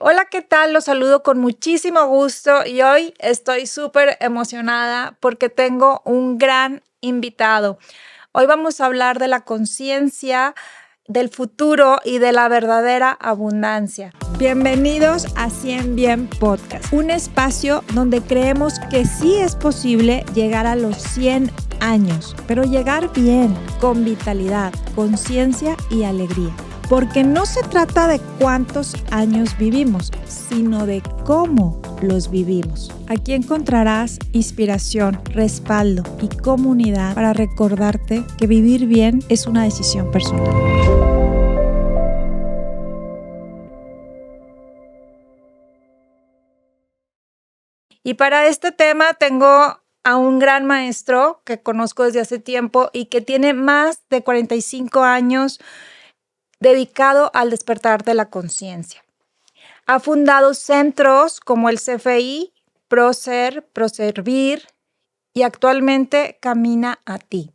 Hola, ¿qué tal? Los saludo con muchísimo gusto y hoy estoy súper emocionada porque tengo un gran invitado. Hoy vamos a hablar de la conciencia, del futuro y de la verdadera abundancia. Bienvenidos a 100 Bien Podcast, un espacio donde creemos que sí es posible llegar a los 100 años, pero llegar bien, con vitalidad, conciencia y alegría. Porque no se trata de cuántos años vivimos, sino de cómo los vivimos. Aquí encontrarás inspiración, respaldo y comunidad para recordarte que vivir bien es una decisión personal. Y para este tema tengo a un gran maestro que conozco desde hace tiempo y que tiene más de 45 años dedicado al despertar de la conciencia. Ha fundado centros como el CFI, ProSer, ProServir y actualmente Camina a Ti.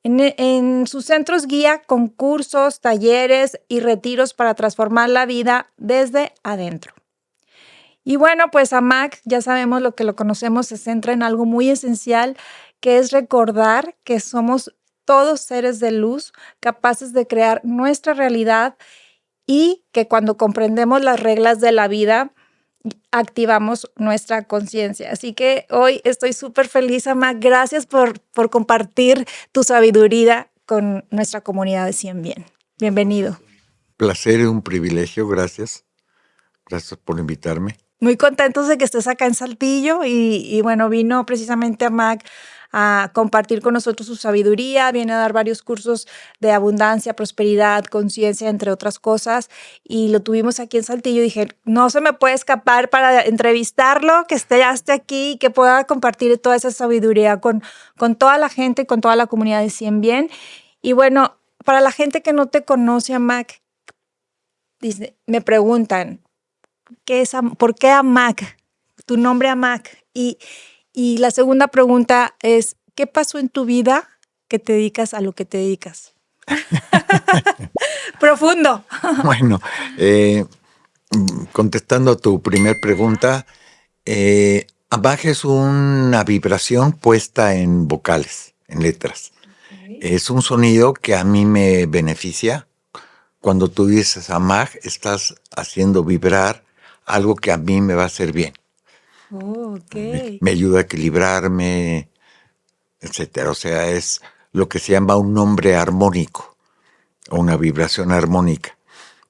En sus centros guía concursos, talleres y retiros para transformar la vida desde adentro. Y bueno, pues AMAC, ya sabemos lo que lo conocemos, se centra en algo muy esencial, que es recordar que somos todos seres de luz, capaces de crear nuestra realidad y que cuando comprendemos las reglas de la vida, activamos nuestra conciencia. Así que hoy estoy súper feliz, AMAC. Gracias por compartir tu sabiduría con nuestra comunidad de 100 Bien. Bienvenido. Placer y un privilegio, gracias. Gracias por invitarme. Muy contentos de que estés acá en Saltillo y bueno, vino precisamente AMAC a compartir con nosotros su sabiduría, viene a dar varios cursos de abundancia, prosperidad, conciencia, entre otras cosas, y lo tuvimos aquí en Saltillo. Dije, no se me puede escapar para entrevistarlo, que esté aquí, que pueda compartir toda esa sabiduría con toda la gente, con toda la comunidad de 100 Bien. Y bueno, para la gente que no te conoce, AMAC, me preguntan, ¿por qué AMAC? Tu nombre AMAC. Y la segunda pregunta es, ¿qué pasó en tu vida que te dedicas a lo que te dedicas? Profundo. Bueno, contestando a tu primer pregunta, AMAC es una vibración puesta en vocales, en letras. Okay. Es un sonido que a mí me beneficia. Cuando tú dices AMAC, estás haciendo vibrar algo que a mí me va a hacer bien. Oh, okay. Me ayuda a equilibrarme, etcétera. O sea, es lo que se llama un nombre armónico o una vibración armónica.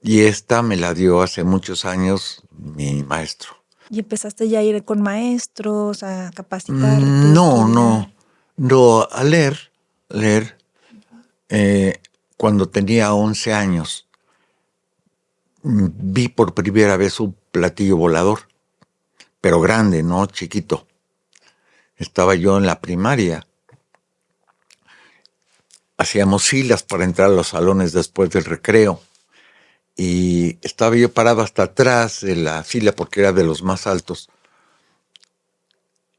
Y esta me la dio hace muchos años mi maestro. ¿Y empezaste ya a ir con maestros, a capacitarte? No, a leer. Cuando tenía 11 años, vi por primera vez un platillo volador, pero grande, no chiquito. Estaba yo en la primaria. Hacíamos filas para entrar a los salones después del recreo. Y estaba yo parado hasta atrás de la fila porque era de los más altos.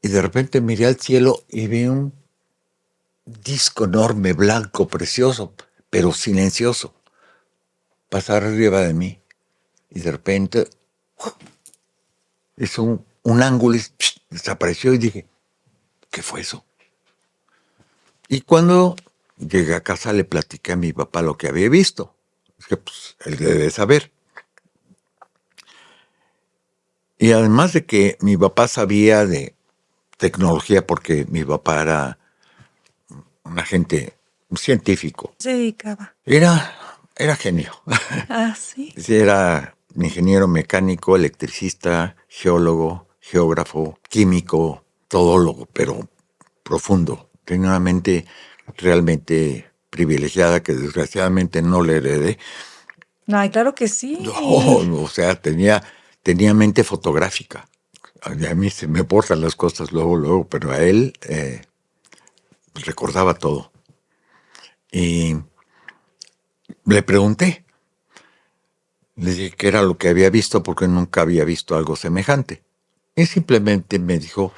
Y de repente miré al cielo y vi un disco enorme, blanco, precioso, pero silencioso, pasar arriba de mí. Y de repente hizo un ángulo y desapareció y dije, ¿qué fue eso? Y cuando llegué a casa le platiqué a mi papá lo que había visto. Dije, pues, él debe saber. Y además de que mi papá sabía de tecnología, porque mi papá era un agente, un científico. Se dedicaba. Era genio. Ah, sí. Era ingeniero mecánico, electricista, geólogo, geógrafo, químico, todólogo, pero profundo. Tenía una mente realmente privilegiada que desgraciadamente no le heredé. Ay, claro que sí. No, o sea, tenía mente fotográfica. A mí se me borran las cosas luego, pero a él recordaba todo. Y le pregunté, le dije qué era lo que había visto porque nunca había visto algo semejante. Y simplemente me dijo,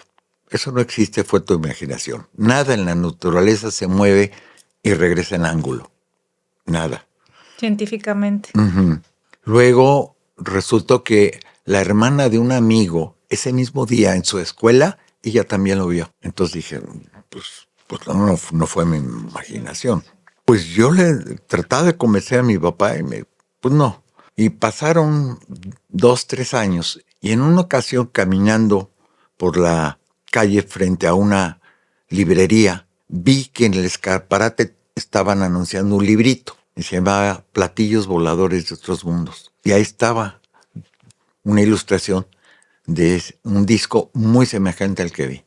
eso no existe, fue tu imaginación. Nada en la naturaleza se mueve y regresa en ángulo. Nada. Científicamente. Uh-huh. Luego resultó que la hermana de un amigo, ese mismo día en su escuela, ella también lo vio. Entonces dije, pues no fue mi imaginación. Pues yo le trataba de convencer a mi papá y pues no. Y pasaron 2, 3 años y en una ocasión caminando por la calle frente a una librería, vi que en el escaparate estaban anunciando un librito y se llamaba Platillos Voladores de Otros Mundos. Y ahí estaba una ilustración de un disco muy semejante al que vi.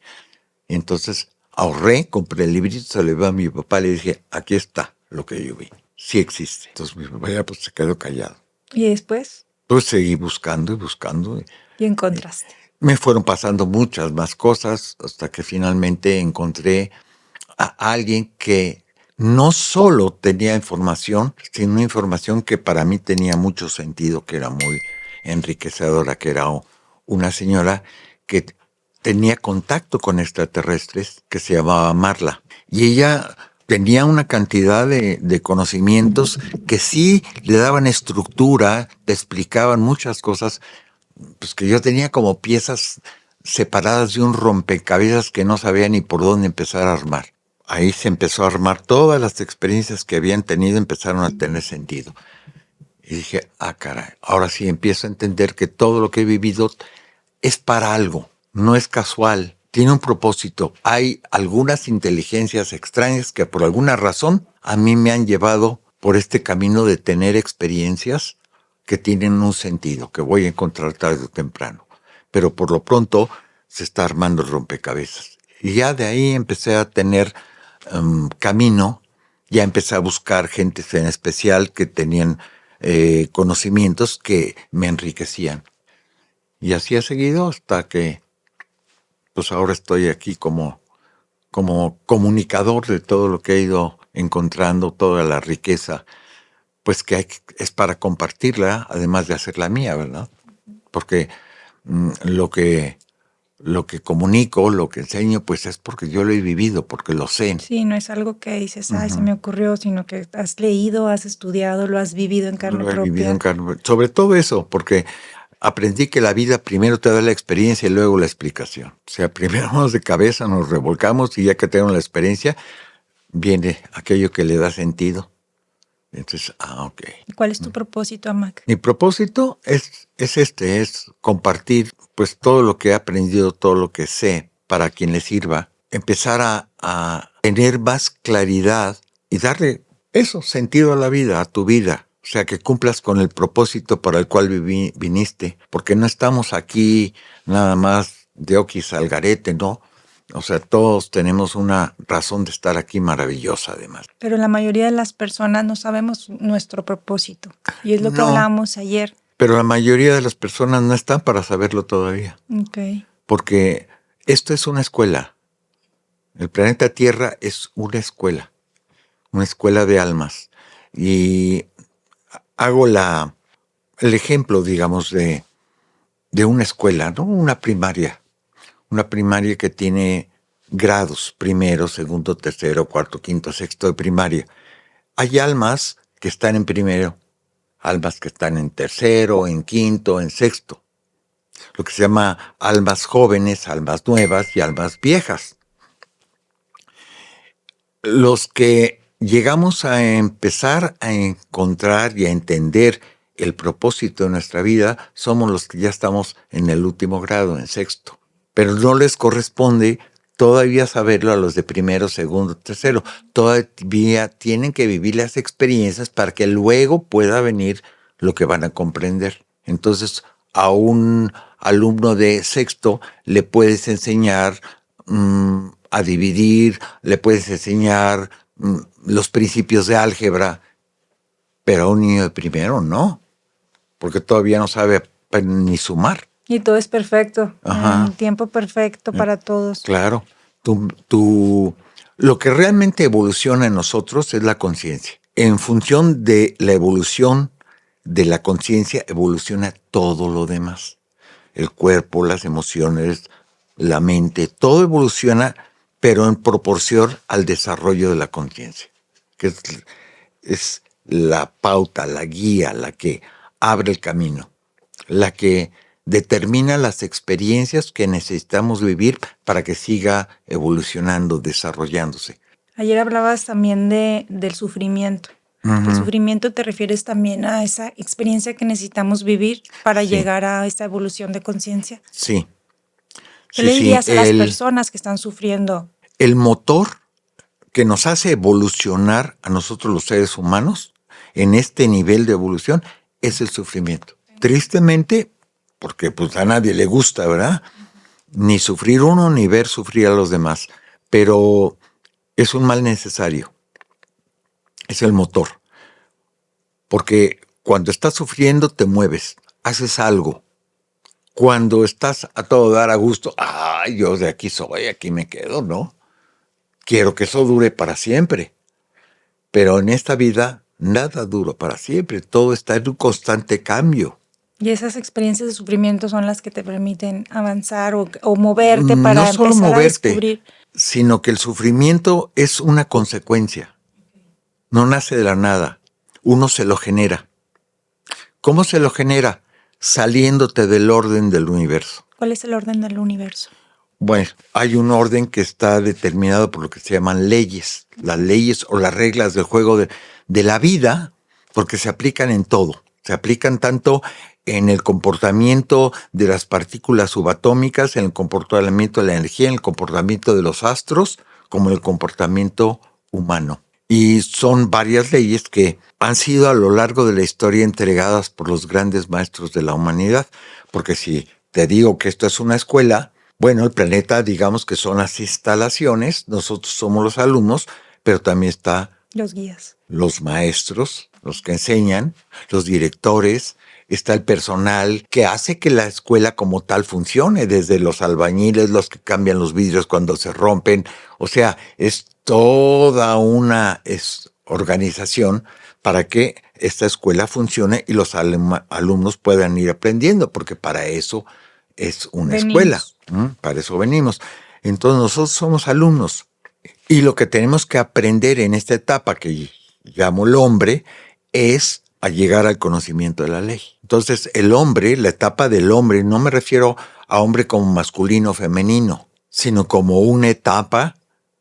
Y entonces ahorré, compré el librito, se lo llevé a mi papá, le dije, aquí está lo que yo vi, sí existe. Entonces mi papá ya pues se quedó callado. ¿Y después? Pues seguí buscando y buscando. Y encontraste. Me fueron pasando muchas más cosas hasta que finalmente encontré a alguien que no solo tenía información, sino información que para mí tenía mucho sentido, que era muy enriquecedora, que era una señora que tenía contacto con extraterrestres, que se llamaba Marla. Y ella tenía una cantidad de conocimientos que sí le daban estructura, te explicaban muchas cosas, pues que yo tenía como piezas separadas de un rompecabezas que no sabía ni por dónde empezar a armar. Ahí se empezó a armar, todas las experiencias que habían tenido empezaron a tener sentido. Y dije, caray, ahora sí empiezo a entender que todo lo que he vivido es para algo, no es casual, tiene un propósito. Hay algunas inteligencias extrañas que por alguna razón a mí me han llevado por este camino de tener experiencias que tienen un sentido, que voy a encontrar tarde o temprano. Pero por lo pronto se está armando el rompecabezas. Y ya de ahí empecé a tener camino, ya empecé a buscar gente en especial que tenían conocimientos que me enriquecían. Y así ha seguido hasta que, pues ahora estoy aquí como comunicador de todo lo que he ido encontrando, toda la riqueza, pues que es para compartirla, además de hacerla mía, ¿verdad? Porque lo que comunico, lo que enseño, pues es porque yo lo he vivido, porque lo sé. Sí, no es algo que dices, ay, se me ocurrió, sino que has leído, has estudiado, lo has vivido en carne Lo he propia. vivido en carne. Sobre todo eso, porque aprendí que la vida primero te da la experiencia y luego la explicación. O sea, primero vamos de cabeza, nos revolcamos y ya que tenemos la experiencia, viene aquello que le da sentido. Entonces, ok. ¿Cuál es tu propósito, Amac? Mi propósito es compartir pues todo lo que he aprendido, todo lo que sé para quien le sirva, empezar a tener más claridad y darle eso, sentido a la vida, a tu vida. O sea, que cumplas con el propósito para el cual viniste, porque no estamos aquí nada más de oquis al garete, ¿no? O sea, todos tenemos una razón de estar aquí maravillosa, además. Pero la mayoría de las personas no sabemos nuestro propósito. Y es lo que hablábamos ayer. Pero la mayoría de las personas no están para saberlo todavía. Okay. Porque esto es una escuela. El planeta Tierra es una escuela de almas. Y hago el ejemplo, digamos, de una escuela, ¿no? Una primaria que tiene grados, primero, segundo, tercero, cuarto, quinto, sexto de primaria. Hay almas que están en primero, almas que están en tercero, en quinto, en sexto. Lo que se llama almas jóvenes, almas nuevas y almas viejas. Los que llegamos a empezar a encontrar y a entender el propósito de nuestra vida somos los que ya estamos en el último grado, en sexto. Pero no les corresponde todavía saberlo a los de primero, segundo, tercero. Todavía tienen que vivir las experiencias para que luego pueda venir lo que van a comprender. Entonces, a un alumno de sexto le puedes enseñar a dividir, le puedes enseñar los principios de álgebra, pero a un niño de primero no, porque todavía no sabe ni sumar. Y todo es perfecto, en tiempo perfecto para todos. Claro. Lo que realmente evoluciona en nosotros es la conciencia. En función de la evolución de la conciencia, evoluciona todo lo demás. El cuerpo, las emociones, la mente, todo evoluciona, pero en proporción al desarrollo de la conciencia, que es la pauta, la guía, la que abre el camino. la que determina las experiencias que necesitamos vivir para que siga evolucionando, desarrollándose. Ayer hablabas también del sufrimiento. El sufrimiento te refieres también a esa experiencia que necesitamos vivir para llegar a esta evolución de conciencia. Sí. ¿Qué le dirías a las personas que están sufriendo? El motor que nos hace evolucionar a nosotros los seres humanos en este nivel de evolución es el sufrimiento. Tristemente, porque pues a nadie le gusta, ¿verdad? Ni sufrir uno ni ver sufrir a los demás, pero es un mal necesario. Es el motor. Porque cuando estás sufriendo te mueves, haces algo. Cuando estás a todo dar a gusto, ay, yo de aquí soy, aquí me quedo, ¿no? Quiero que eso dure para siempre. Pero en esta vida nada dura para siempre, todo está en un constante cambio. Y esas experiencias de sufrimiento son las que te permiten avanzar o moverte para no solo empezar moverte, a descubrir. Sino que el sufrimiento es una consecuencia. No nace de la nada. Uno se lo genera. ¿Cómo se lo genera? Saliéndote del orden del universo. ¿Cuál es el orden del universo? Bueno, hay un orden que está determinado por lo que se llaman leyes. Las leyes o las reglas del juego de la vida, porque se aplican en todo. Se aplican tanto en el comportamiento de las partículas subatómicas, en el comportamiento de la energía, en el comportamiento de los astros, como en el comportamiento humano. Y son varias leyes que han sido a lo largo de la historia entregadas por los grandes maestros de la humanidad. Porque si te digo que esto es una escuela, bueno, el planeta, digamos que son las instalaciones, nosotros somos los alumnos, pero también está los guías, los maestros, los que enseñan, los directores, está el personal que hace que la escuela como tal funcione, desde los albañiles, los que cambian los vidrios cuando se rompen. O sea, es toda una organización para que esta escuela funcione y los alumnos puedan ir aprendiendo, porque para eso es una escuela. Para eso venimos. Entonces nosotros somos alumnos. Y lo que tenemos que aprender en esta etapa que llamo el hombre es a llegar al conocimiento de la ley. Entonces el hombre, la etapa del hombre, no me refiero a hombre como masculino o femenino, sino como una etapa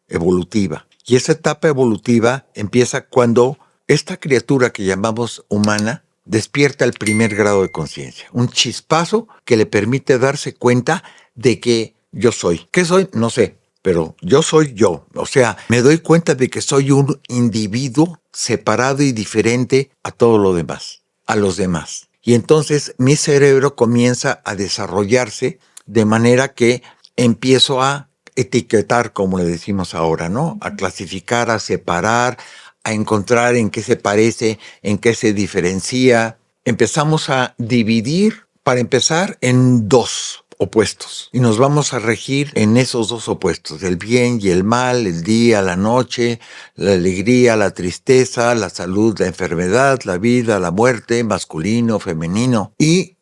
evolutiva. Y esa etapa evolutiva empieza cuando esta criatura que llamamos humana despierta el primer grado de conciencia. Un chispazo que le permite darse cuenta de que yo soy. ¿Qué soy? No sé. Pero yo soy yo, o sea, me doy cuenta de que soy un individuo separado y diferente a todo lo demás, a los demás. Y entonces mi cerebro comienza a desarrollarse de manera que empiezo a etiquetar, como le decimos ahora, ¿no? A clasificar, a separar, a encontrar en qué se parece, en qué se diferencia. Empezamos a dividir, para empezar, en dos opuestos. Y nos vamos a regir en esos dos opuestos, el bien y el mal, el día, la noche, la alegría, la tristeza, la salud, la enfermedad, la vida, la muerte, masculino, femenino. Y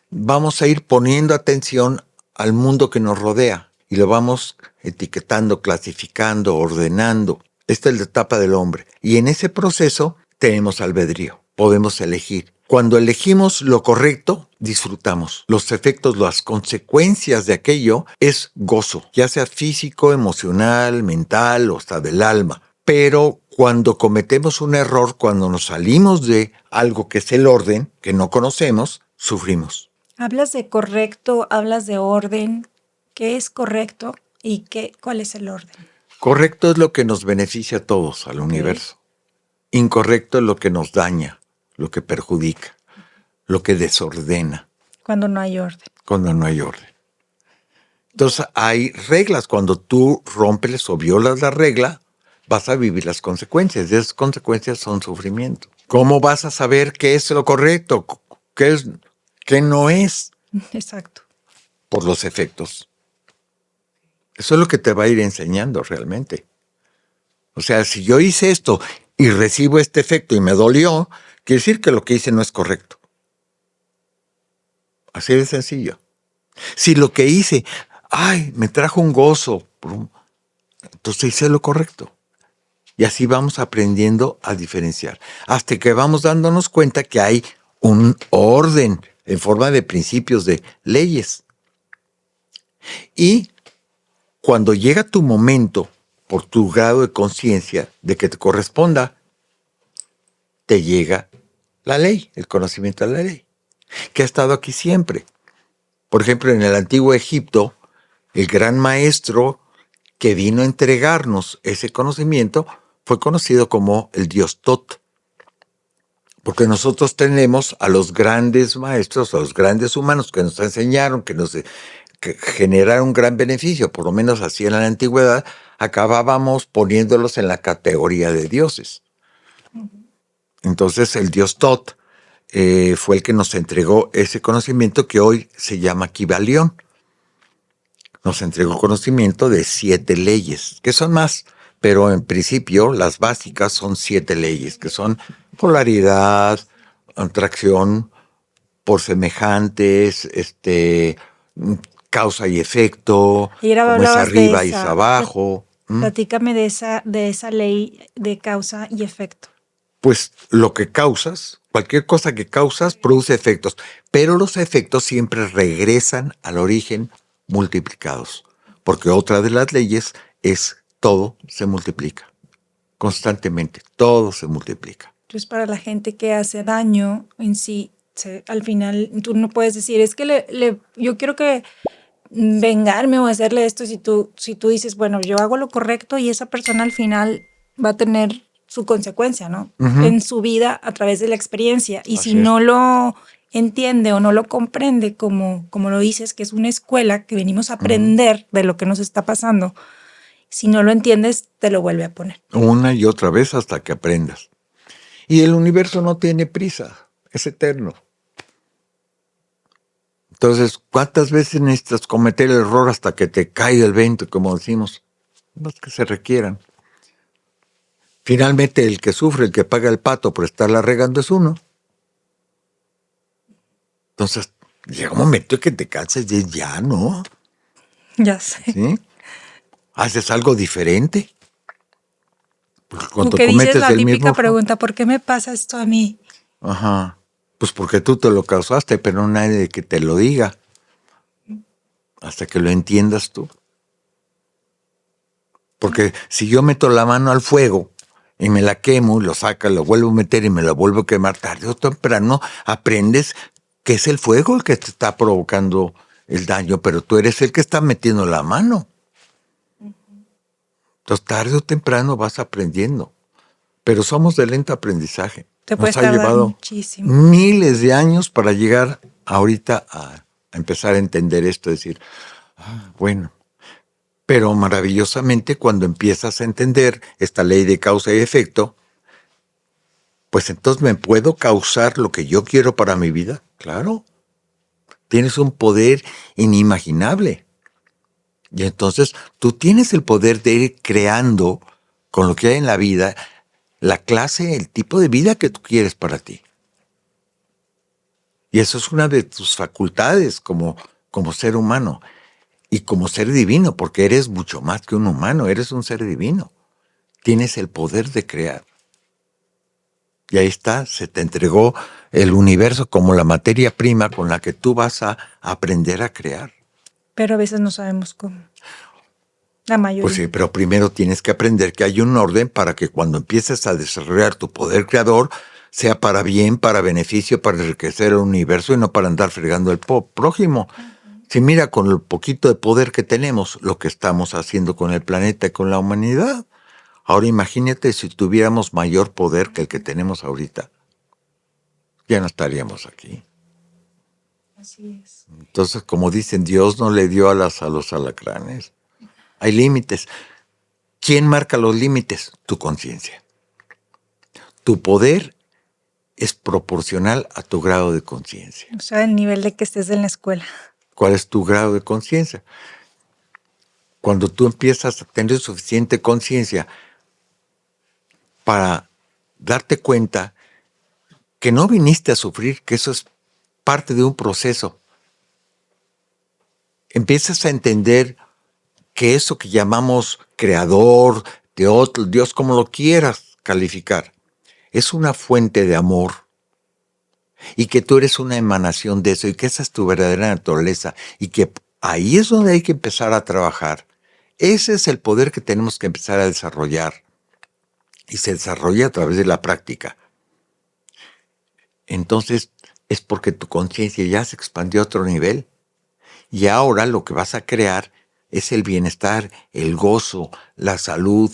vamos a ir poniendo atención al mundo que nos rodea y lo vamos etiquetando, clasificando, ordenando. Esta es la etapa del hombre. Y en ese proceso tenemos albedrío, podemos elegir. Cuando elegimos lo correcto, disfrutamos. Los efectos, las consecuencias de aquello es gozo, ya sea físico, emocional, mental o hasta del alma. Pero cuando cometemos un error, cuando nos salimos de algo que es el orden, que no conocemos, sufrimos. Hablas de correcto, hablas de orden. ¿Qué es correcto y cuál es el orden? Correcto es lo que nos beneficia a todos, al universo. Incorrecto es lo que nos daña, lo que perjudica, lo que desordena. Cuando no hay orden. Cuando no hay orden. Entonces hay reglas. Cuando tú rompes o violas la regla, vas a vivir las consecuencias. Y esas consecuencias son sufrimiento. ¿Cómo vas a saber qué es lo correcto? ¿Qué no es? Exacto. Por los efectos. Eso es lo que te va a ir enseñando realmente. O sea, si yo hice esto y recibo este efecto y me dolió, quiere decir que lo que hice no es correcto. Así de sencillo. Si lo que hice, me trajo un gozo, entonces hice lo correcto. Y así vamos aprendiendo a diferenciar. Hasta que vamos dándonos cuenta que hay un orden en forma de principios, de leyes. Y cuando llega tu momento, por tu grado de conciencia, de que te corresponda, te llega la ley, el conocimiento de la ley, que ha estado aquí siempre. Por ejemplo, en el antiguo Egipto, el gran maestro que vino a entregarnos ese conocimiento fue conocido como el dios Tot. Porque nosotros tenemos a los grandes maestros, a los grandes humanos que nos enseñaron, que generaron un gran beneficio, por lo menos así en la antigüedad, acabábamos poniéndolos en la categoría de dioses. Entonces el dios Tot fue el que nos entregó ese conocimiento que hoy se llama Kybalión. Nos entregó conocimiento de 7 leyes, que son más, pero en principio las básicas son 7 leyes, que son polaridad, atracción por semejantes, causa y efecto, Y ahora como es hablabas de arriba y es esa. abajo. Platícame de esa ley de causa y efecto. Pues lo que causas, cualquier cosa que causas produce efectos, pero los efectos siempre regresan al origen multiplicados, porque otra de las leyes es todo se multiplica, constantemente, todo se multiplica. Entonces, para la gente que hace daño en sí, al final tú no puedes decir, es que yo quiero que vengarme o hacerle esto si tú dices, bueno, yo hago lo correcto y esa persona al final va a tener su consecuencia, ¿no? En su vida a través de la experiencia. Y si no lo entiende o no lo comprende, como lo dices, que es una escuela que venimos a aprender de lo que nos está pasando, si no lo entiendes, te lo vuelve a poner. Una y otra vez hasta que aprendas. Y el universo no tiene prisa, es eterno. Entonces, ¿cuántas veces necesitas cometer el error hasta que te caiga el 20, como decimos? Los que se requieran. Finalmente, el que sufre, el que paga el pato por estarla regando es uno. Entonces, llega un momento en que te cansas y ya, ¿no? Ya sé. ¿Sí? Haces algo diferente. Porque cuando que cometes dices la el típica mismo pregunta, ¿por qué me pasa esto a mí? Ajá. Pues porque tú te lo causaste, pero no nadie que te lo diga. Hasta que lo entiendas tú. Porque si yo meto la mano al fuego y me la quemo, lo saca, lo vuelvo a meter y me lo vuelvo a quemar tarde o temprano, aprendes que es el fuego el que te está provocando el daño, pero tú eres el que está metiendo la mano. Entonces tarde o temprano vas aprendiendo. Pero somos de lento aprendizaje. Te Nos puedes ha tardar llevado muchísimo. miles de años para llegar ahorita a empezar a entender esto, decir, bueno. Pero maravillosamente cuando empiezas a entender esta ley de causa y efecto, pues entonces me puedo causar lo que yo quiero para mi vida. Claro. Tienes un poder inimaginable. Y entonces tú tienes el poder de ir creando con lo que hay en la vida la clase, el tipo de vida que tú quieres para ti. Y eso es una de tus facultades como ser humano. Y como ser divino, porque eres mucho más que un humano, eres un ser divino. Tienes el poder de crear. Y ahí está, se te entregó el universo como la materia prima con la que tú vas a aprender a crear. Pero a veces no sabemos cómo. La mayoría. Pues sí, pero primero tienes que aprender que hay un orden para que cuando empieces a desarrollar tu poder creador, sea para bien, para beneficio, para enriquecer el universo y no para andar fregando al prójimo. Si mira con el poquito de poder que tenemos, lo que estamos haciendo con el planeta y con la humanidad. Ahora imagínate si tuviéramos mayor poder que el que tenemos ahorita. Ya no estaríamos aquí. Así es. Entonces, como dicen, Dios no le dio alas a los alacranes. Hay límites. ¿Quién marca los límites? Tu conciencia. Tu poder es proporcional a tu grado de conciencia. O sea, el nivel de que estés en la escuela. ¿Cuál es tu grado de conciencia? Cuando tú empiezas a tener suficiente conciencia para darte cuenta que no viniste a sufrir, que eso es parte de un proceso. Empiezas a entender que eso que llamamos creador, Dios, como lo quieras calificar, es una fuente de amor y que tú eres una emanación de eso y que esa es tu verdadera naturaleza y que ahí es donde hay que empezar a trabajar. Ese es el poder que tenemos que empezar a desarrollar y se desarrolla a través de la práctica. Entonces es porque tu conciencia ya se expandió a otro nivel y ahora lo que vas a crear es el bienestar, el gozo, la salud.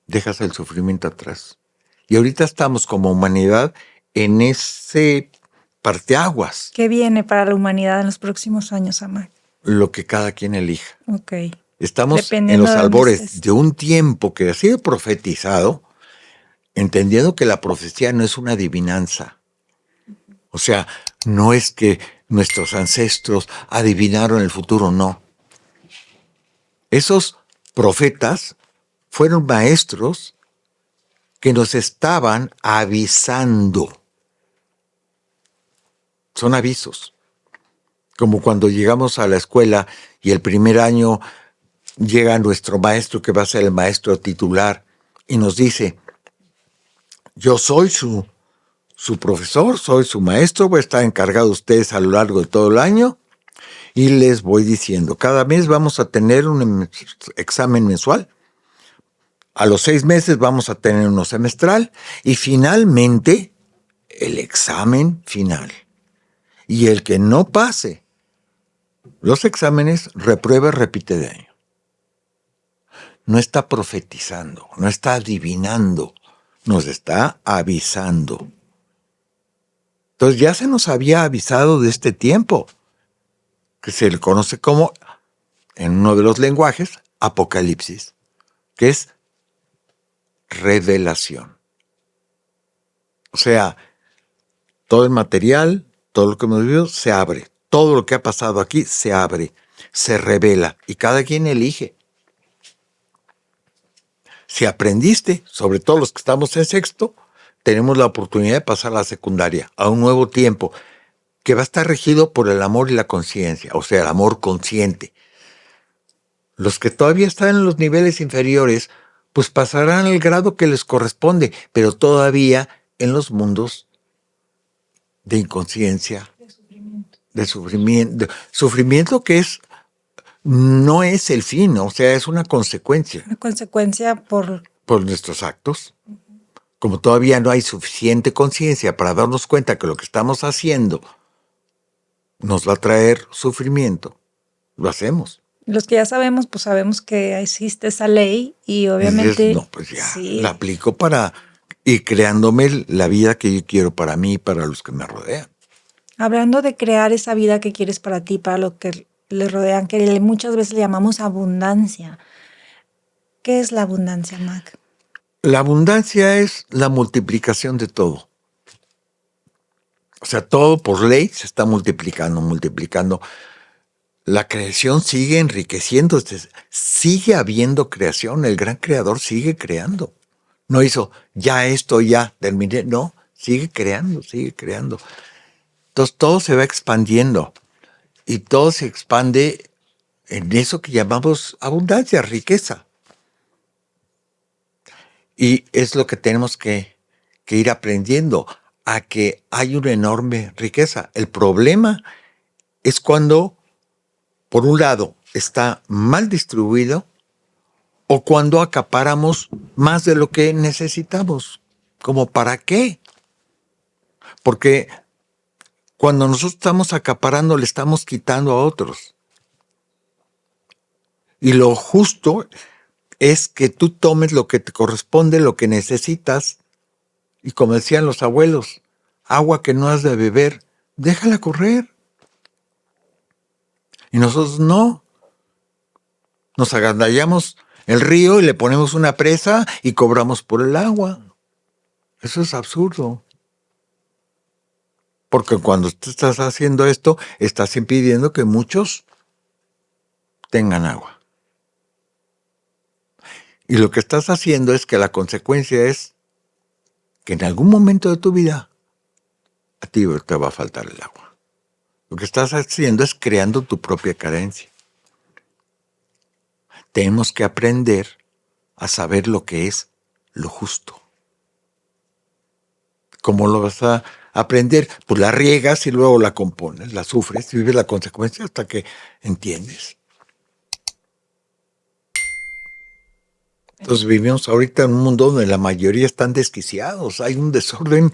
Dejas el sufrimiento atrás. Y ahorita estamos como humanidad en ese parteaguas, ¿Qué viene para la humanidad en los próximos años, Amac? lo que cada quien elija. Ok. Estamos en Dependiendo los de dónde albores estés. de un tiempo que ha sido profetizado, entendiendo que la profecía no es una adivinanza. O sea, no es que nuestros ancestros adivinaron el futuro, no. Esos profetas fueron maestros que nos estaban avisando. Son avisos. Como cuando llegamos a la escuela y el primer año llega nuestro maestro, que va a ser el maestro titular, y nos dice: yo soy su profesor, soy su maestro, voy a estar encargado de ustedes a lo largo de todo el año, y les voy diciendo, cada mes vamos a tener un examen mensual, a los 6 meses vamos a tener uno semestral, y finalmente el examen final. Y el que no pase los exámenes, reprueba, repite de año. No está profetizando, no está adivinando, nos está avisando. Entonces ya se nos había avisado de este tiempo, que se le conoce como, en uno de los lenguajes, Apocalipsis, que es revelación. O sea, todo el material, todo lo que hemos vivido, se abre. Todo lo que ha pasado aquí se abre, se revela, y cada quien elige. Si aprendiste, sobre todo los que estamos en sexto, tenemos la oportunidad de pasar a la secundaria, a un nuevo tiempo, que va a estar regido por el amor y la conciencia, o sea, el amor consciente. Los que todavía están en los niveles inferiores, pues pasarán el grado que les corresponde, pero todavía en los mundos de inconsciencia, de sufrimiento. Sufrimiento que no es el fin, o sea, es una consecuencia. Una consecuencia por nuestros actos. Como todavía no hay suficiente conciencia para darnos cuenta que lo que estamos haciendo nos va a traer sufrimiento, lo hacemos. los que ya sabemos, pues sabemos que existe esa ley y obviamente... Y dices, no, pues ya, sí. la aplico para ir creándome la vida que yo quiero para mí y para los que me rodean. Hablando de crear esa vida que quieres para ti, para los que le rodean, que muchas veces le llamamos abundancia. ¿Qué es la abundancia, Mac? La abundancia es la multiplicación de todo. O sea, todo por ley se está multiplicando. La creación sigue enriqueciéndose, sigue habiendo creación, el gran creador sigue creando. No hizo, ya esto, ya terminé, no, sigue creando. Entonces todo se va expandiendo y todo se expande en eso que llamamos abundancia, riqueza. Y es lo que tenemos que ir aprendiendo, a que hay una enorme riqueza. El problema es cuando, por un lado, está mal distribuido o cuando acaparamos más de lo que necesitamos. ¿Cómo para qué? Porque cuando nosotros estamos acaparando, le estamos quitando a otros. Y lo justo es que tú tomes lo que te corresponde, lo que necesitas. Y como decían los abuelos, agua que no has de beber, déjala correr. Y nosotros no. Nos agandallamos el río y le ponemos una presa y cobramos por el agua. Eso es absurdo. Porque cuando tú estás haciendo esto, estás impidiendo que muchos tengan agua. Y lo que estás haciendo es que la consecuencia es que en algún momento de tu vida a ti te va a faltar el agua. Lo que estás haciendo es creando tu propia carencia. Tenemos que aprender a saber lo que es lo justo. ¿Cómo lo vas a aprender, pues la riegas y luego la compones, la sufres, vives la consecuencia hasta que entiendes. Entonces vivimos ahorita en un mundo donde la mayoría están desquiciados, hay un desorden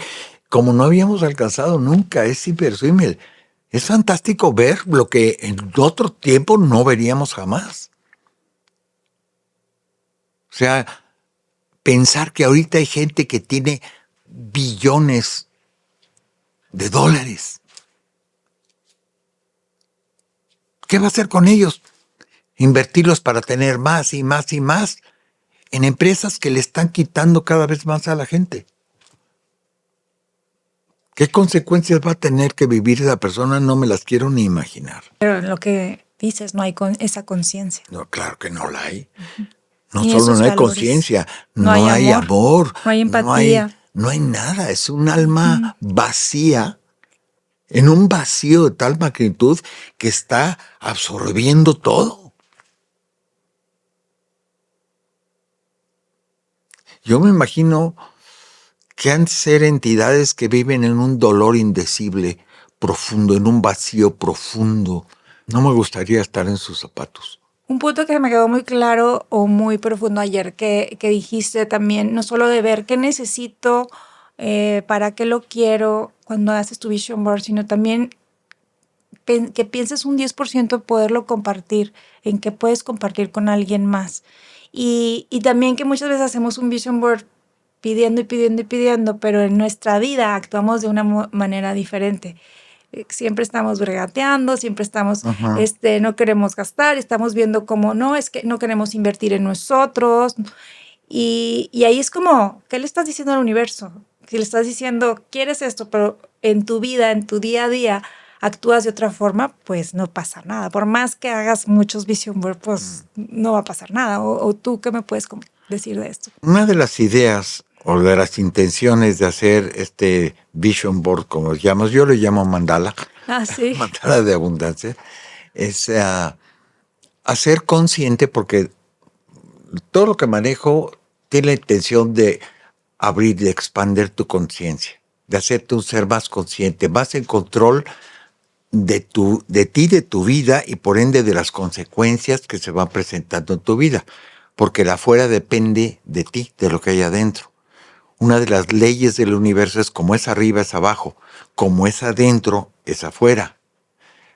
como no habíamos alcanzado nunca, es inverosímil. Es fantástico ver lo que en otro tiempo no veríamos jamás. O sea, pensar que ahorita hay gente que tiene billones de dólares. ¿Qué va a hacer con ellos? Invertirlos para tener más y más y más en empresas que le están quitando cada vez más a la gente. ¿Qué consecuencias va a tener que vivir esa persona? No me las quiero ni imaginar. Pero lo que dices, no hay esa conciencia. No, claro que no la hay. No Ni solo esos no hay valores. conciencia, No hay amor, no hay empatía. no hay nada. Es un alma vacía, en un vacío de tal magnitud que está absorbiendo todo. Yo me imagino que han de ser entidades que viven en un dolor indecible, profundo, en un vacío profundo. No me gustaría estar en sus zapatos. Un punto que me quedó muy claro o muy profundo ayer que dijiste también, no solo de ver qué necesito, para qué lo quiero cuando haces tu vision board, sino también que pienses un 10% poderlo compartir, en que puedes compartir con alguien más. Y también que muchas veces hacemos un vision board pidiendo y pidiendo y pidiendo, pero en nuestra vida actuamos de una manera diferente. Siempre estamos regateando, siempre estamos, no queremos gastar, estamos viendo cómo no, es que no queremos invertir en nosotros. Y ahí es como, ¿qué le estás diciendo al universo? Si le estás diciendo, quieres esto, pero en tu vida, en tu día a día, actúas de otra forma, pues no pasa nada. Por más que hagas muchos vision board, pues no va a pasar nada. O tú, ¿qué me puedes decir de esto? Una de las ideas o de las intenciones de hacer este vision board, como llamamos, yo le llamo mandala, Sí. mandala de abundancia, es hacer consciente, porque todo lo que manejo tiene la intención de abrir, de expandir tu conciencia, de hacerte un ser más consciente, más en control de ti, de tu vida y por ende de las consecuencias que se van presentando en tu vida, porque el afuera depende de ti, de lo que hay adentro. Una de las leyes del universo es como es arriba es abajo, como es adentro es afuera.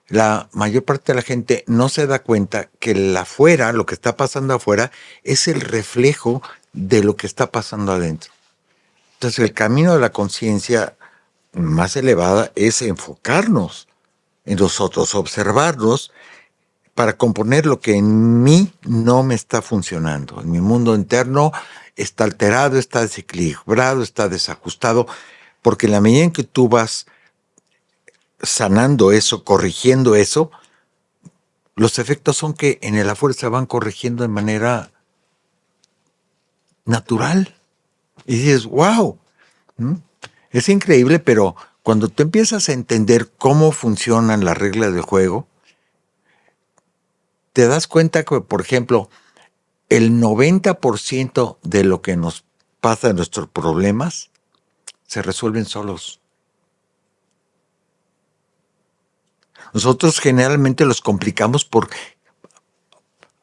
La mayor parte de la gente no se da cuenta que el afuera, lo que está pasando afuera, es el reflejo de lo que está pasando adentro. Entonces el camino de la conciencia más elevada es enfocarnos en nosotros, observarnos para componer lo que en mí no me está funcionando. En mi mundo interno está alterado, está desequilibrado, está desajustado, porque en la medida en que tú vas sanando eso, corrigiendo eso, los efectos son que en el afuera se van corrigiendo de manera natural. Y dices, wow, es increíble, pero cuando tú empiezas a entender cómo funcionan las reglas del juego, te das cuenta que, por ejemplo, el 90% de lo que nos pasa en nuestros problemas se resuelven solos. Nosotros generalmente los complicamos por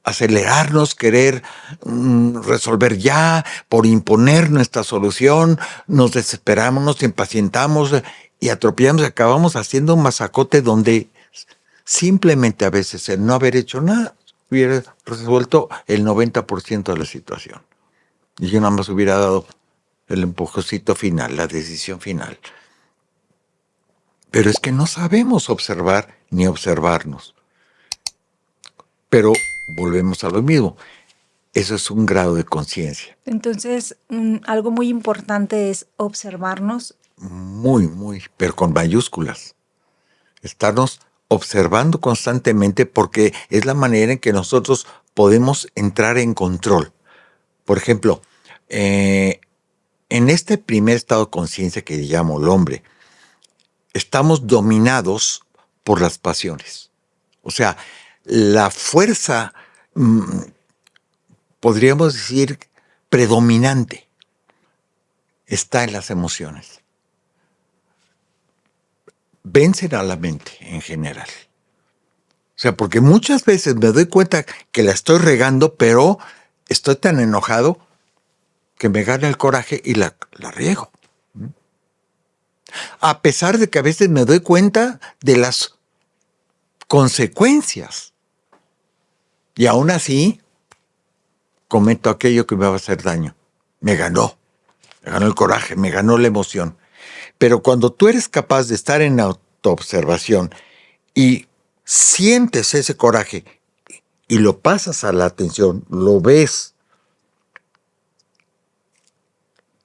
acelerarnos, querer resolver ya, por imponer nuestra solución, nos desesperamos, nos impacientamos y atropellamos y acabamos haciendo un masacote donde simplemente a veces el no haber hecho nada hubiera resuelto el 90% de la situación. Y yo nada más hubiera dado el empujocito final, la decisión final. Pero es que no sabemos observar ni observarnos. Pero volvemos a lo mismo. Eso es un grado de conciencia. Entonces, algo muy importante es observarnos. Muy, pero con mayúsculas. Estarnos observando constantemente porque es la manera en que nosotros podemos entrar en control. Por ejemplo, en este primer estado de conciencia que llamo el hombre, estamos dominados por las pasiones. O sea, la fuerza, podríamos decir, predominante está en las emociones. vencen a la mente en general. O sea, porque muchas veces me doy cuenta que la estoy regando, pero estoy tan enojado que me gana el coraje y la riego. A pesar de que a veces me doy cuenta de las consecuencias. Y aún así, cometo aquello que me va a hacer daño. Me ganó el coraje, me ganó la emoción. Pero cuando tú eres capaz de estar en autoobservación y sientes ese coraje y lo pasas a la atención, lo ves,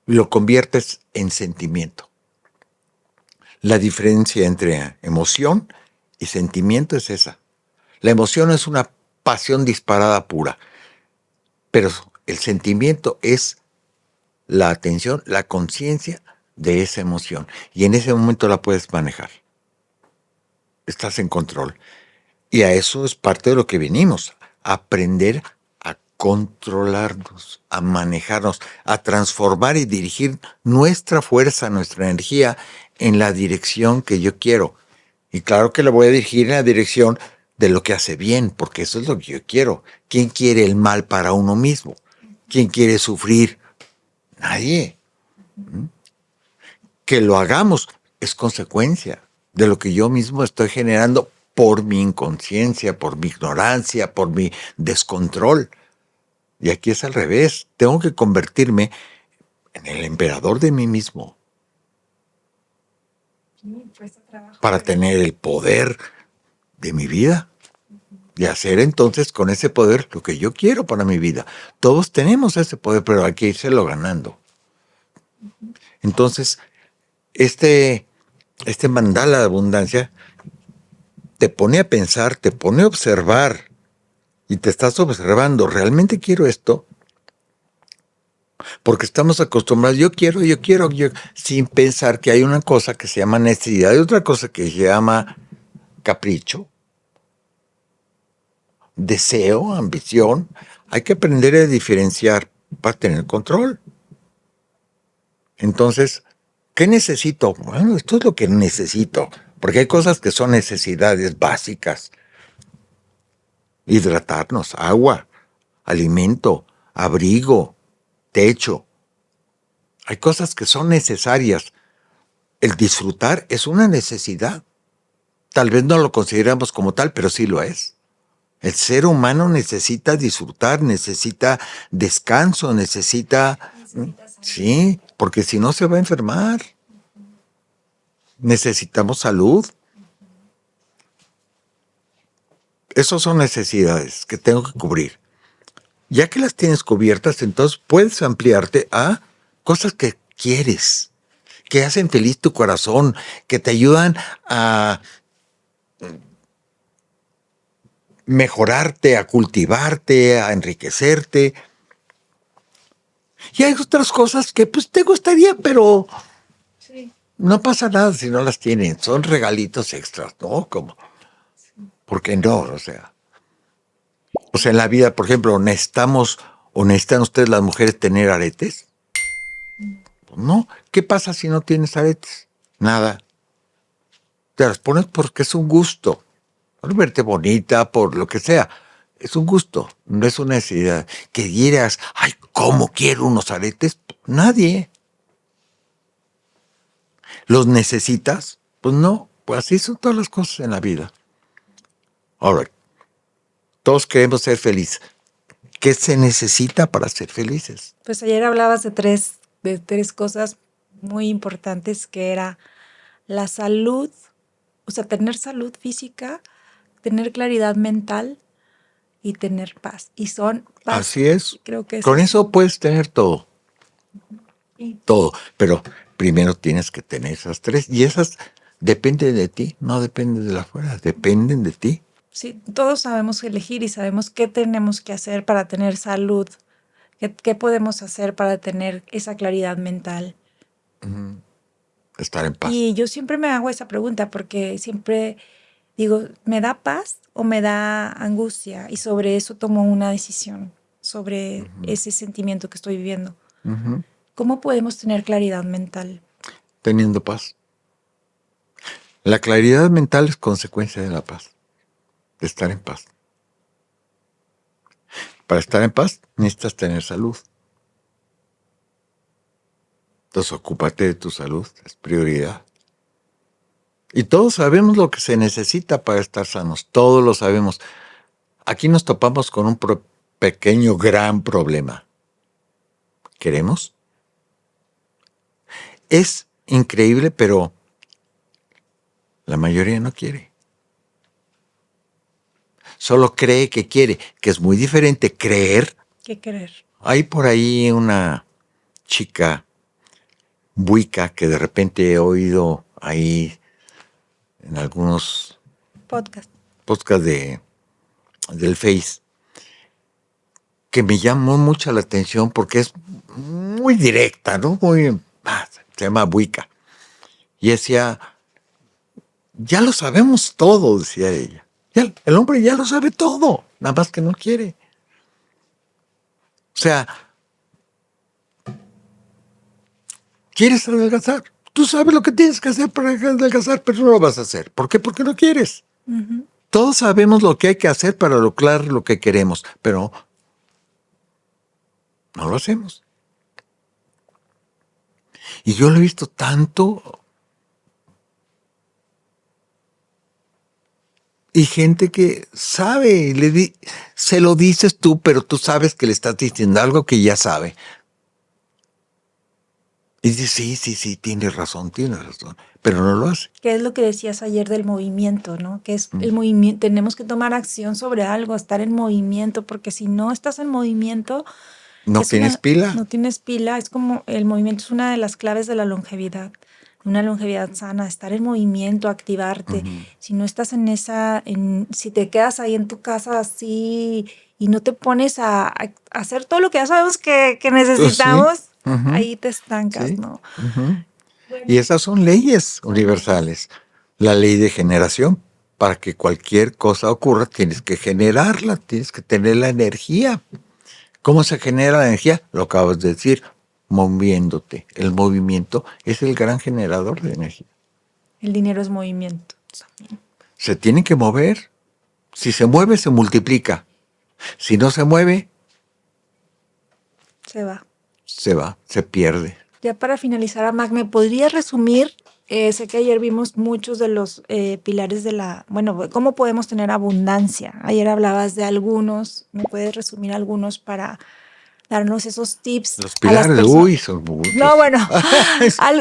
lo conviertes en sentimiento. La diferencia entre emoción y sentimiento es esa. La emoción es una pasión disparada pura, pero el sentimiento es la atención, la conciencia de esa emoción. Y en ese momento la puedes manejar. Estás en control. Y a eso es parte de lo que venimos, a aprender a controlarnos, a manejarnos, a transformar y dirigir nuestra fuerza, nuestra energía en la dirección que yo quiero. Y claro que la voy a dirigir en la dirección de lo que hace bien, porque eso es lo que yo quiero. ¿Quién quiere el mal para uno mismo? ¿Quién quiere sufrir? Nadie. Que lo hagamos es consecuencia de lo que yo mismo estoy generando por mi inconsciencia, por mi ignorancia, por mi descontrol. Y aquí es al revés. Tengo que convertirme en el emperador de mí mismo para tener el poder de mi vida y hacer entonces con ese poder lo que yo quiero para mi vida. Todos tenemos ese poder, pero hay que írselo ganando. Entonces, este mandala de abundancia te pone a pensar, te pone a observar y te estás observando, ¿realmente quiero esto? Porque estamos acostumbrados, yo quiero, sin pensar que hay una cosa que se llama necesidad y otra cosa que se llama capricho, deseo, ambición. Hay que aprender a diferenciar para tener control. Entonces, ¿qué necesito? Bueno, esto es lo que necesito, porque hay cosas que son necesidades básicas. Hidratarnos, agua, alimento, abrigo, techo. Hay cosas que son necesarias. El disfrutar es una necesidad. Tal vez no lo consideramos como tal, pero sí lo es. El ser humano necesita disfrutar, necesita descanso, necesita... Sí, porque si no se va a enfermar. Necesitamos salud. Esas son necesidades que tengo que cubrir. Ya que las tienes cubiertas, entonces puedes ampliarte a cosas que quieres, que hacen feliz tu corazón, que te ayudan a mejorarte, a cultivarte, a enriquecerte. Y hay otras cosas que pues te gustaría, pero sí, no pasa nada si no las tienen. Son regalitos extras, ¿no? Como, ¿por qué no? O sea, en la vida, por ejemplo, necesitan ustedes las mujeres tener aretes. Pues no. ¿Qué pasa si no tienes aretes? Nada. Te las pones porque es un gusto. Por verte bonita, por lo que sea. Es un gusto, no es una necesidad. Que digas, ay, ¿cómo quiero unos aretes? Nadie. ¿Los necesitas? Pues no, pues así son todas las cosas en la vida. Ahora, todos queremos ser felices. ¿Qué se necesita para ser felices? Pues ayer hablabas de tres cosas muy importantes, que era la salud, o sea, tener salud física, tener claridad mental y tener paz. Y son paz. Así es. Creo que con eso puedes tener todo. Todo. Pero primero tienes que tener esas tres. Y esas dependen de ti, no dependen de la afuera, dependen de ti. Sí, todos sabemos elegir y sabemos qué tenemos que hacer para tener salud. ¿Qué podemos hacer para tener esa claridad mental? Estar en paz. Y yo siempre me hago esa pregunta porque siempre digo, ¿me da paz o me da angustia? Y sobre eso tomo una decisión, sobre ese sentimiento que estoy viviendo. ¿Cómo podemos tener claridad mental? Teniendo paz. La claridad mental es consecuencia de la paz, de estar en paz. Para estar en paz necesitas tener salud. Entonces, ocúpate de tu salud, es prioridad. Y todos sabemos lo que se necesita para estar sanos, todos lo sabemos. Aquí nos topamos con un pequeño, gran problema. ¿Queremos? Es increíble, pero la mayoría no quiere. Solo cree que quiere, que es muy diferente creer. ¿Qué querer? Hay por ahí una chica buica que de repente he oído ahí en algunos Podcast. podcasts del Face, que me llamó mucho la atención porque es muy directa, ¿no? Se llama buica. Y decía, ya lo sabemos todo, decía ella. El hombre ya lo sabe todo, nada más que no quiere. O sea, ¿quieres adelgazar? Tú sabes lo que tienes que hacer para adelgazar, pero no lo vas a hacer. ¿Por qué? Porque no quieres. Uh-huh. Todos sabemos lo que hay que hacer para lograr lo que queremos, pero no lo hacemos. Y yo lo he visto tanto. Y gente que sabe, se lo dices tú, pero tú sabes que le estás diciendo algo que ya sabe. Y dice, sí, tienes razón, pero no lo hace. ¿Qué es lo que decías ayer del movimiento, no? Que es el movimiento, tenemos que tomar acción sobre algo, estar en movimiento, porque si no estás en movimiento... ¿No tienes pila? No tienes pila, es como el movimiento es una de las claves de la longevidad. Una longevidad sana, estar en movimiento, activarte. Uh-huh. Si no estás en si te quedas ahí en tu casa así y no te pones a hacer todo lo que ya sabemos que necesitamos, sí. Uh-huh. Ahí te estancas, sí. ¿No? Uh-huh. Bueno. Y esas son leyes universales. La ley de generación. Para que cualquier cosa ocurra, tienes que generarla, tienes que tener la energía. ¿Cómo se genera la energía? Lo acabas de decir. Moviéndote. El movimiento es el gran generador de energía. El dinero es movimiento. Se tiene que mover. Si se mueve, se multiplica. Si no se mueve, se va. Se pierde. Ya para finalizar, Amac, ¿me podrías resumir? Sé que ayer vimos muchos de los pilares de ¿cómo podemos tener abundancia? Ayer hablabas de algunos. ¿Me puedes resumir algunos para darnos esos tips? Los pilares, son muchos. No, bueno,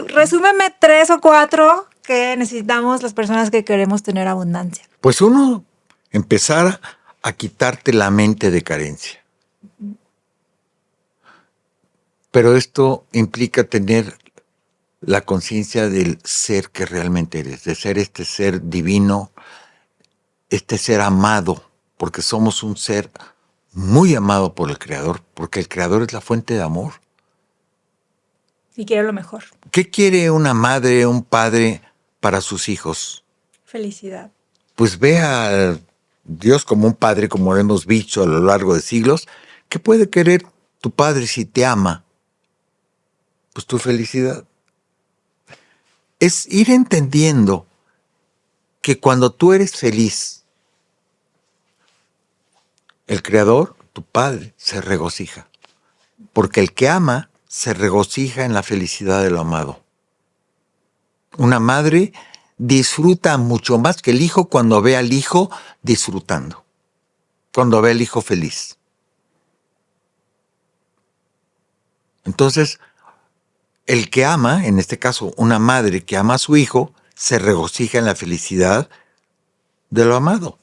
resúmeme 3 o 4 que necesitamos las personas que queremos tener abundancia. Pues uno, empezar a quitarte la mente de carencia. Pero esto implica tener la conciencia del ser que realmente eres, de ser este ser divino, este ser amado, porque somos un ser muy amado por el Creador, porque el Creador es la fuente de amor. Y quiere lo mejor. ¿Qué quiere una madre, un padre para sus hijos? Felicidad. Pues ve a Dios como un padre, como lo hemos visto a lo largo de siglos. ¿Qué puede querer tu padre si te ama? Pues tu felicidad. Es ir entendiendo que cuando tú eres feliz, el Creador, tu Padre, se regocija. Porque el que ama se regocija en la felicidad de lo amado. Una madre disfruta mucho más que el hijo cuando ve al hijo disfrutando, cuando ve al hijo feliz. Entonces, el que ama, en este caso una madre que ama a su hijo, se regocija en la felicidad de lo amado.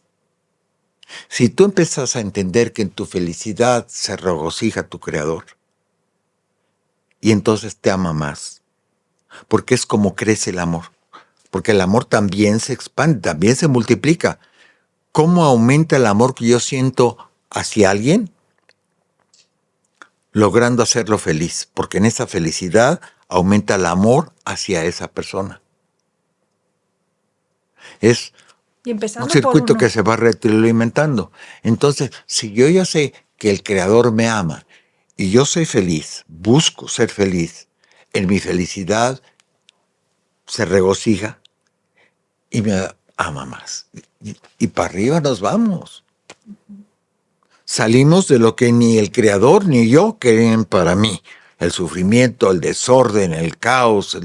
Si tú empiezas a entender que en tu felicidad se regocija tu Creador, y entonces te ama más, porque es como crece el amor, porque el amor también se expande, también se multiplica. ¿Cómo aumenta el amor que yo siento hacia alguien? Logrando hacerlo feliz, porque en esa felicidad aumenta el amor hacia esa persona. Es un circuito que se va retroalimentando. Entonces, si yo ya sé que el Creador me ama y yo soy feliz, busco ser feliz, en mi felicidad se regocija y me ama más. Y para arriba nos vamos. Salimos de lo que ni el creador ni yo querían para mí. El sufrimiento, el desorden, el caos,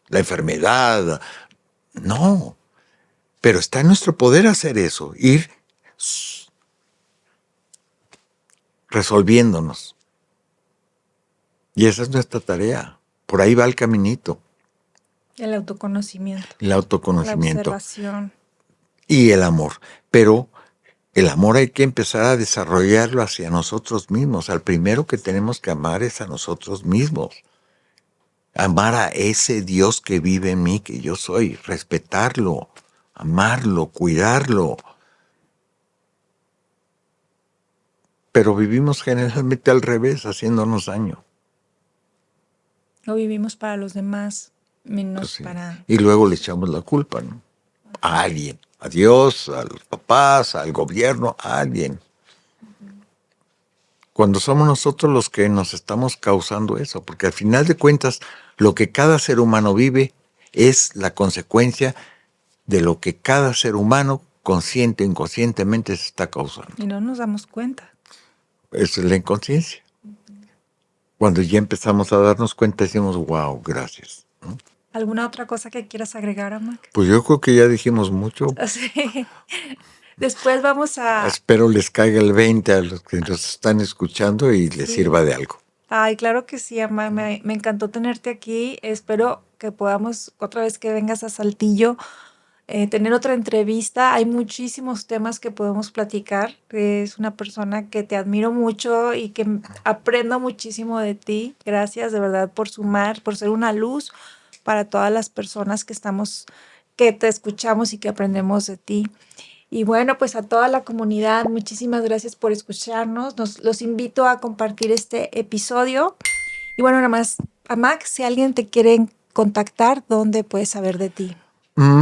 la enfermedad. No. Pero está en nuestro poder hacer eso, ir resolviéndonos. Y esa es nuestra tarea. Por ahí va el caminito. El autoconocimiento. El autoconocimiento. La observación. Y el amor. Pero el amor hay que empezar a desarrollarlo hacia nosotros mismos. Al primero que tenemos que amar es a nosotros mismos. Amar a ese Dios que vive en mí, que yo soy. Respetarlo, amarlo, cuidarlo. Pero vivimos generalmente al revés, haciéndonos daño. No vivimos para los demás, menos Pues sí. para... Y luego le echamos la culpa, ¿no? A alguien. A Dios, a los papás, al gobierno, a alguien. Cuando somos nosotros los que nos estamos causando eso, porque al final de cuentas, lo que cada ser humano vive es la consecuencia de lo que cada ser humano, consciente o inconscientemente, se está causando. Y no nos damos cuenta. Esa es la inconsciencia. Cuando ya empezamos a darnos cuenta, decimos, wow, gracias. ¿No? ¿Alguna otra cosa que quieras agregar, Amac? Pues yo creo que ya dijimos mucho. Sí. Después vamos a... Espero les caiga el 20 a los que nos están escuchando y les sirva de algo. Ay, claro que sí, Amac. Me encantó tenerte aquí. Espero que podamos, otra vez que vengas a Saltillo, tener otra entrevista. Hay muchísimos temas que podemos platicar. Es una persona que te admiro mucho y que aprendo muchísimo de ti. Gracias de verdad por sumar, por ser una luz para todas las personas que te escuchamos y que aprendemos de ti. Y bueno, pues a toda la comunidad, muchísimas gracias por escucharnos. Los invito a compartir este episodio. Y bueno, nada más, Amac, si alguien te quiere contactar, ¿dónde puedes saber de ti?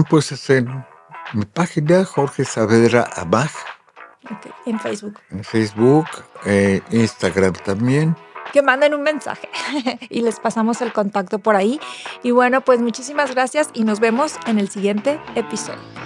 Pues es en mi página, Jorge Saavedra Amac. Okay, en Facebook. En Facebook, Instagram también. Que manden un mensaje y les pasamos el contacto por ahí. Y bueno, pues muchísimas gracias y nos vemos en el siguiente episodio.